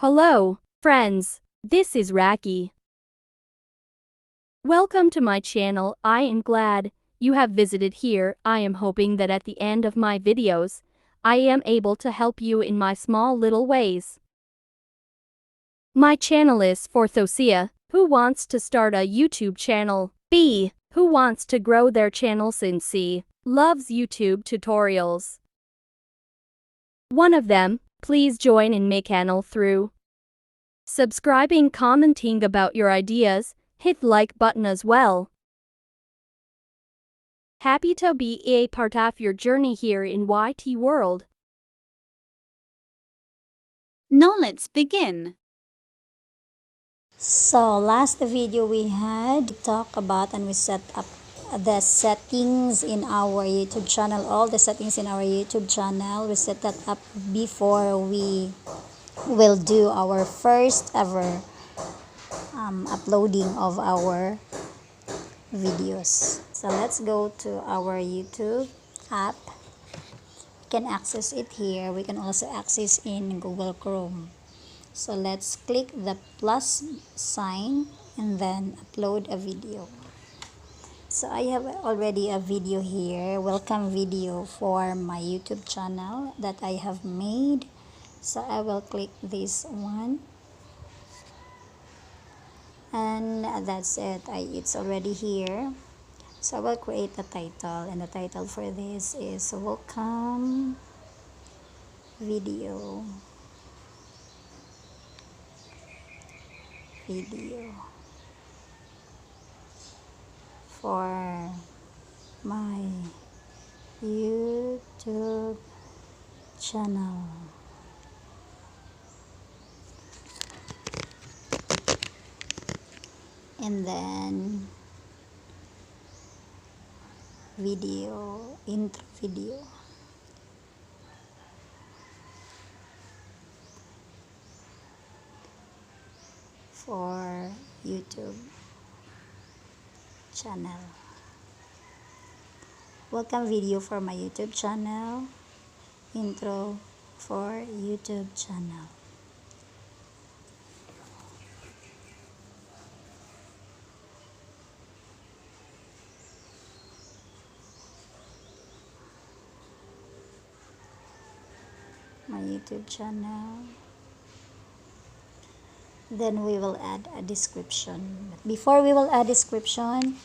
Hello, friends. This is Raki. Welcome to my channel. I am glad you have visited here. I am hoping that at the end of my videos, I am able to help you in my small little ways. My channel is for Thosia, who wants to start a YouTube channel. B, who wants to grow their channel since C, loves YouTube tutorials. One of them, please join in my channel through subscribing, commenting about your ideas, hit like button as well. Happy to be a part of your journey here in YT world. Now let's begin. So last video we had talked about and we set up the settings in our YouTube channel, all the settings in our YouTube channel. We set that up before we will do our first ever uploading of our videos. So let's go to our YouTube app. We can access it here. We can also access in Google Chrome. So let's click the plus sign and then upload a video. So I have already a video here, welcome video for my YouTube channel that I have made. So I will click this one and that's it. It's already here. So I will create a title, and the title for this is welcome video for my YouTube channel. And then video, intro video. For YouTube channel. Welcome video for my YouTube channel. Intro for YouTube channel. My YouTube channel. Then we will add a description. But before we will add description,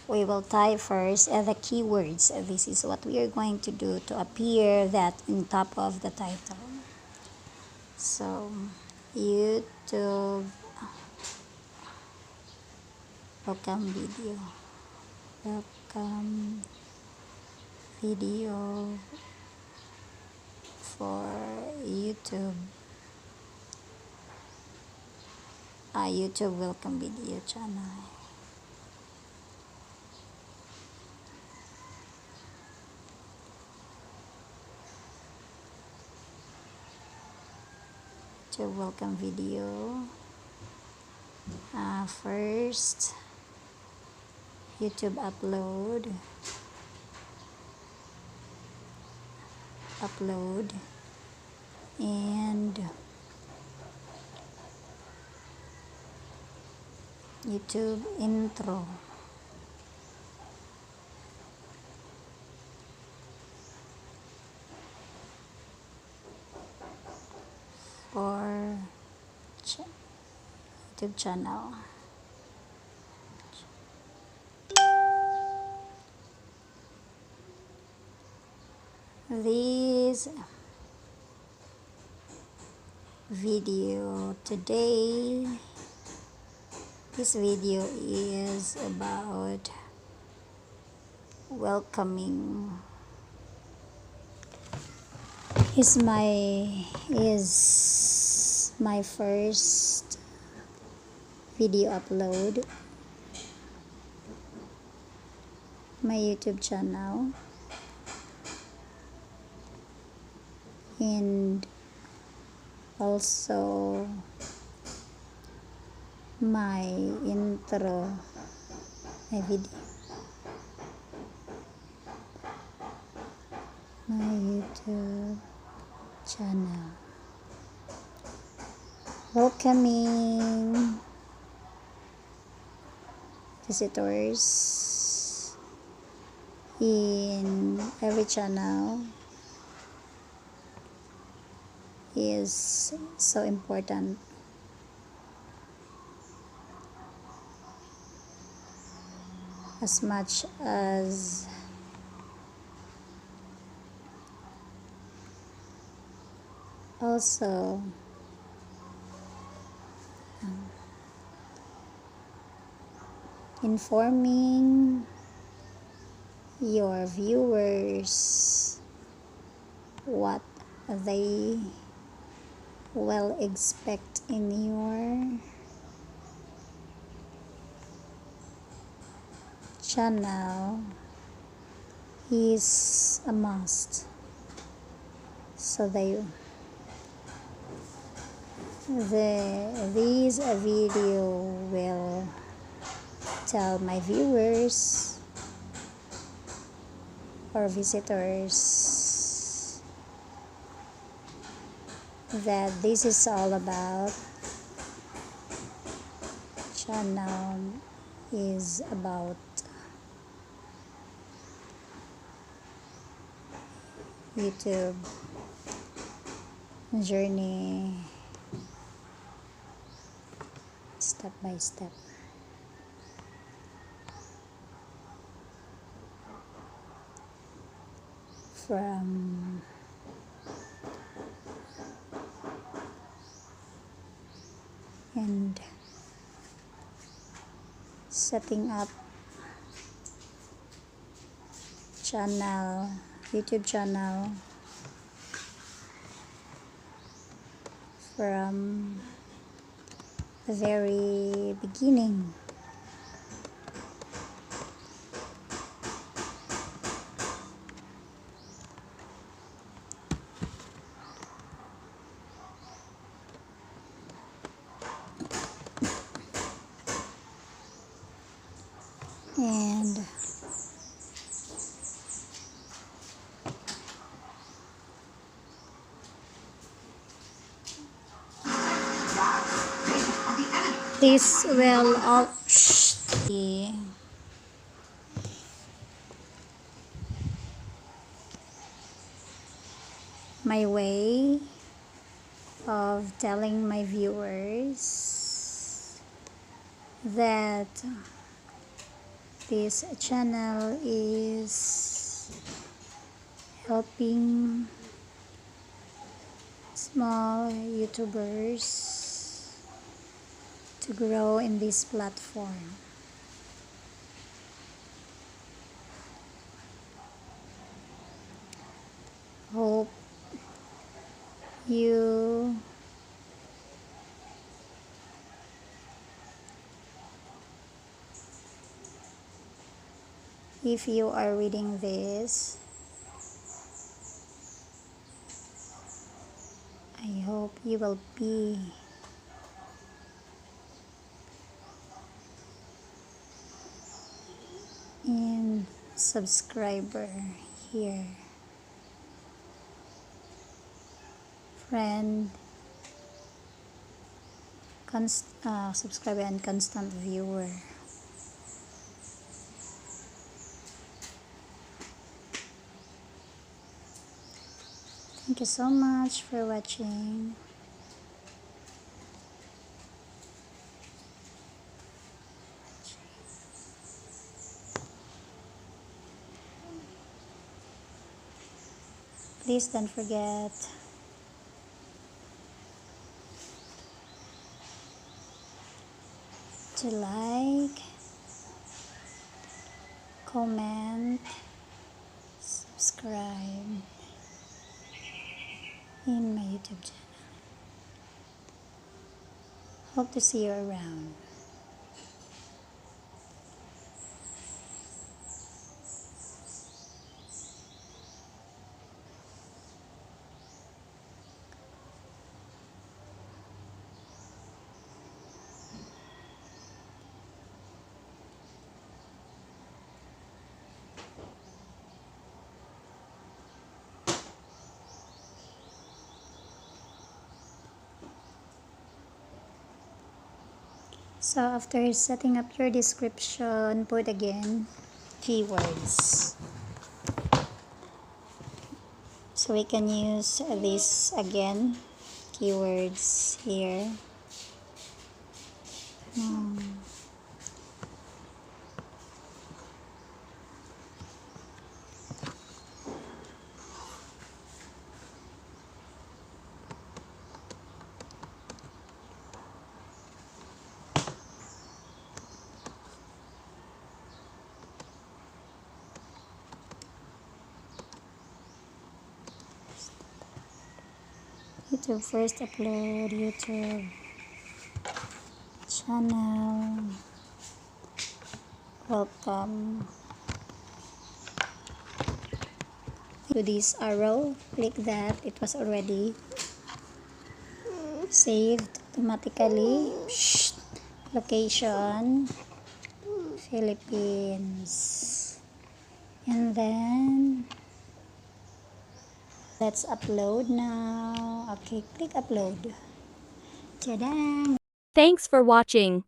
we will type first the keywords. This is what we are going to do to appear that in top of the title. So YouTube welcome video for YouTube YouTube welcome video channel. YouTube welcome video. First YouTube upload and YouTube intro. For YouTube channel. This video today, this video is about welcoming. Is my first video upload my YouTube channel, and also my intro, my video, my YouTube channel. welcoming visitors in every channel is so important. As much as also informing your viewers what they will expect in your channel is a must, so this video will tell my viewers or visitors that this is all about. Channel is about YouTube journey, step by step. From and setting up YouTube channel from the very beginning. And this will all be my way of telling my viewers that this channel is helping small YouTubers to grow in this platform. Hope you if you are reading this, I hope you will be in subscriber here, friend, subscriber and constant viewer. Thank you so much for watching. Please don't forget to like, comment, subscribe in my YouTube channel. Hope to see you around. So after setting up your description, put again keywords. So we can use this again, keywords here. YouTube first upload, YouTube channel, welcome to this arrow, click that. It was already saved automatically. Location Philippines, and then let's upload now. Okay, click upload. Ta-da! Thanks for watching.